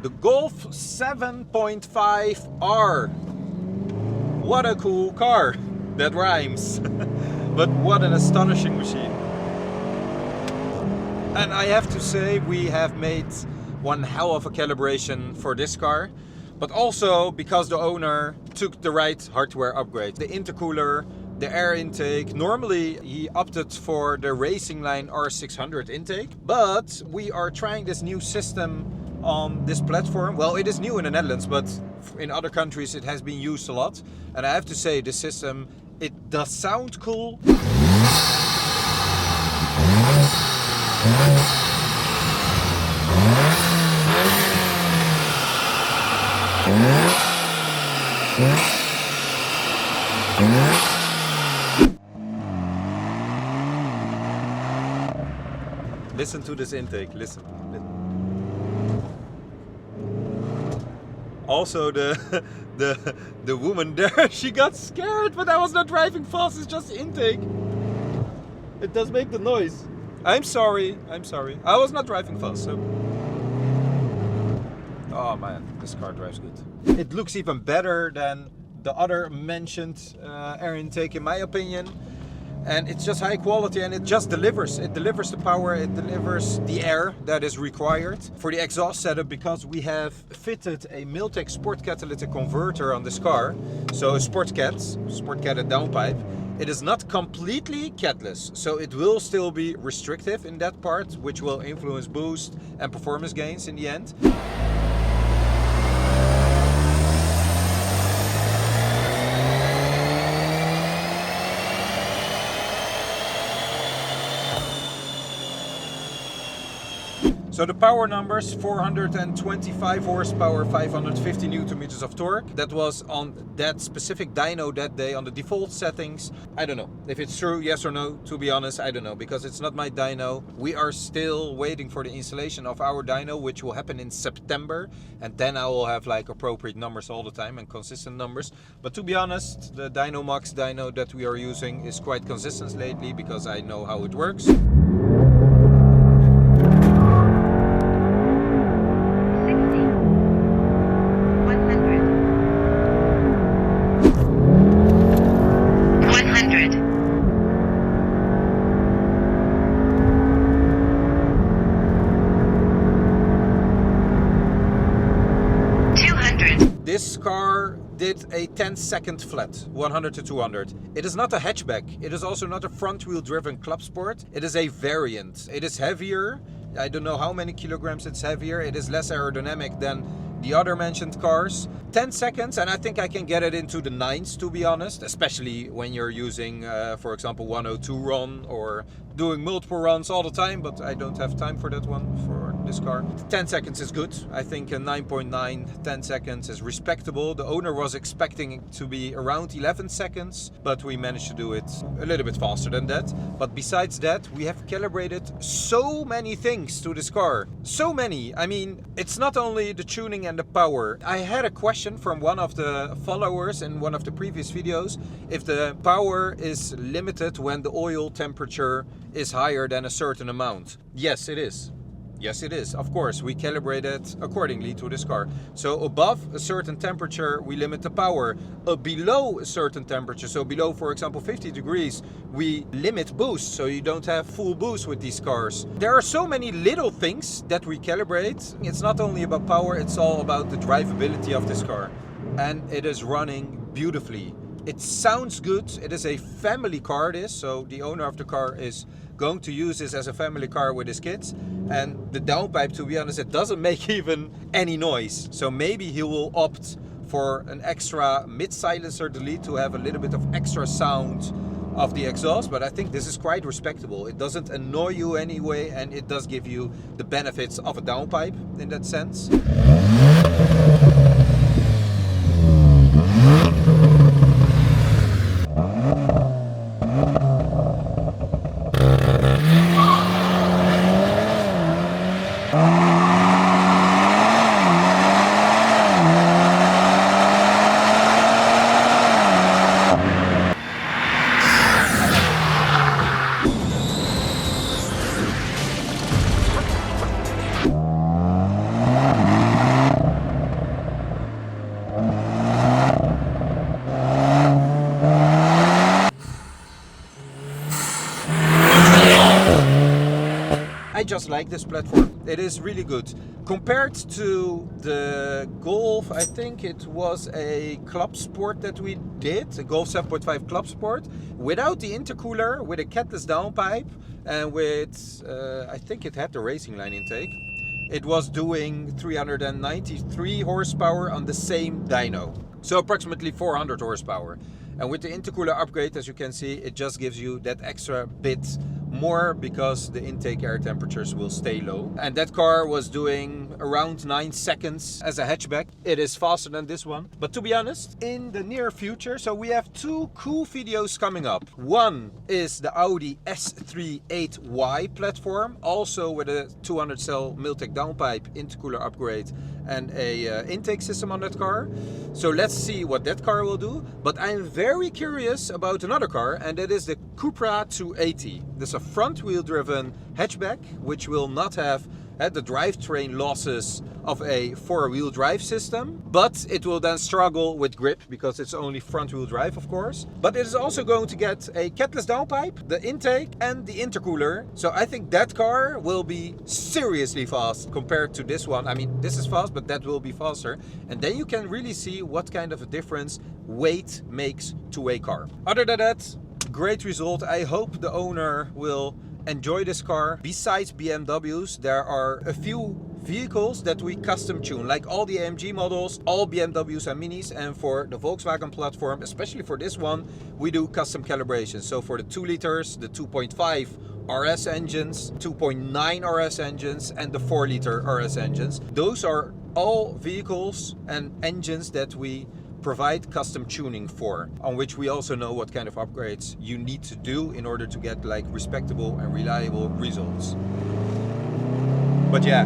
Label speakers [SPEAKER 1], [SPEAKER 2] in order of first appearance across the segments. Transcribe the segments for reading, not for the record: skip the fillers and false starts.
[SPEAKER 1] The Golf 7.5R. What a cool car. That rhymes. But what an astonishing machine. And I have to say, we have made one hell of a calibration for this car. But also because the owner took the right hardware upgrade. The intercooler, the air intake. Normally he opted for the racing line R600 intake. But we are trying this new system on this platform. Well, it is new in the Netherlands, but in other countries it has been used a lot. And I have to say, this system, it does sound cool. Listen to this intake, listen. Also the woman there, she got scared, but I was not driving fast, it's just intake. It does make the noise. I'm sorry. I was not driving fast, so. Oh man, this car drives good. It looks even better than the other mentioned air intake in my opinion. And it's just high quality and it just delivers. It delivers the power, it delivers the air that is required. For the exhaust setup, because we have fitted a Miltech Sport Catalytic converter on this car, so a Sport Cat downpipe, it is not completely catless. So it will still be restrictive in that part, which will influence boost and performance gains in the end. So the power numbers, 425 horsepower, 550 Newton meters of torque. That was on that specific dyno that day on the default settings. I don't know if it's true, yes or no, to be honest, I don't know, because it's not my dyno. We are still waiting for the installation of our dyno, which will happen in September. And then I will have like appropriate numbers all the time and consistent numbers. But to be honest, the Dynomax dyno that we are using is quite consistent lately because I know how it works. 200. This car did a 10-second flat, 100 to 200. It is not a hatchback. It is also not a front-wheel driven club sport. It is a variant. It is heavier. I don't know how many kilograms it's heavier. It is less aerodynamic than the other mentioned cars. 10 seconds, and I think I can get it into the 9s, to be honest, especially when you're using, for example, 102 run or doing multiple runs all the time, but I don't have time for that one for this car. 10 seconds is good. I think a 9.9, 10 seconds is respectable. The owner was expecting it to be around 11 seconds, but we managed to do it a little bit faster than that. But besides that, we have calibrated so many things to this car. So many. I mean, it's not only the tuning and the power. I had a question from one of the followers in one of the previous videos if the power is limited when the oil temperature is higher than a certain amount. Yes, it is. Yes, it is. Of course, we calibrate it accordingly to this car. So above a certain temperature, we limit the power. Below a certain temperature, so below, for example, 50 degrees, we limit boost. So you don't have full boost with these cars. There are so many little things that we calibrate. It's not only about power, it's all about the drivability of this car. And it is running beautifully. It sounds good. It is a family car, this. So the owner of the car is going to use this as a family car with his kids. And the downpipe, to be honest, it doesn't make even any noise. So maybe he will opt for an extra mid-silencer delete to have a little bit of extra sound of the exhaust. But I think this is quite respectable. It doesn't annoy you anyway, and it does give you the benefits of a downpipe in that sense. I just like this platform. It is really good. Compared to the Golf, I think it was a Club Sport that we did, a Golf 7.5 Club Sport, without the intercooler, with a catless downpipe, and with, I think it had the racing line intake. It was doing 393 horsepower on the same dyno. So approximately 400 horsepower. And with the intercooler upgrade, as you can see, it just gives you that extra bit more because the intake air temperatures will stay low. And that car was doing around 9 seconds as a hatchback. It is faster than this one. But to be honest, in the near future, so we have two cool videos coming up. One is the Audi S38Y platform, also with a 200 cell Miltec downpipe, intercooler upgrade and a intake system on that car. So let's see what that car will do. But I'm very curious about another car, and that is the Cupra 280. This is a front wheel driven hatchback, which will not have the drivetrain losses of a four-wheel drive system, but it will then struggle with grip because it's only front-wheel drive, of course. But it is also going to get a catless downpipe, the intake and the intercooler. So I think that car will be seriously fast compared to this one. I mean, this is fast, but that will be faster. And then you can really see what kind of a difference weight makes to a car. Other than that, great result. I hope the owner will enjoy this car. Besides BMWs, there are a few vehicles that we custom tune, like all the AMG models, all BMWs and Minis, and for the Volkswagen platform, especially for this one, we do custom calibration. So for the 2 liters, the 2.5 RS engines, 2.9 RS engines, and the 4 liter RS engines, those are all vehicles and engines that we provide custom tuning for, on which we also know what kind of upgrades you need to do in order to get like respectable and reliable results. But yeah,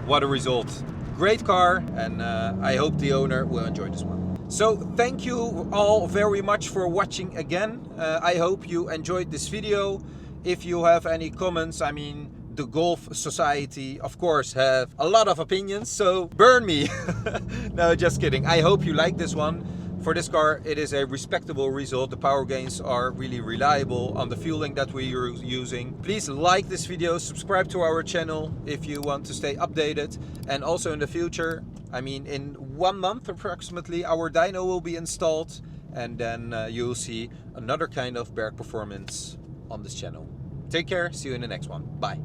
[SPEAKER 1] what a result. Great car, and I hope the owner will enjoy this one. So thank you all very much for watching again. I hope you enjoyed this video. If you have any comments, I mean, the Golf Society, of course, have a lot of opinions, so burn me. No, just kidding. I hope you like this one. For this car, it is a respectable result. The power gains are really reliable on the fueling that we are using. Please like this video, subscribe to our channel if you want to stay updated. And also in the future, I mean, in 1 month approximately, our dyno will be installed, and then you'll see another kind of Berg performance on this channel. Take care, see you in the next one. Bye.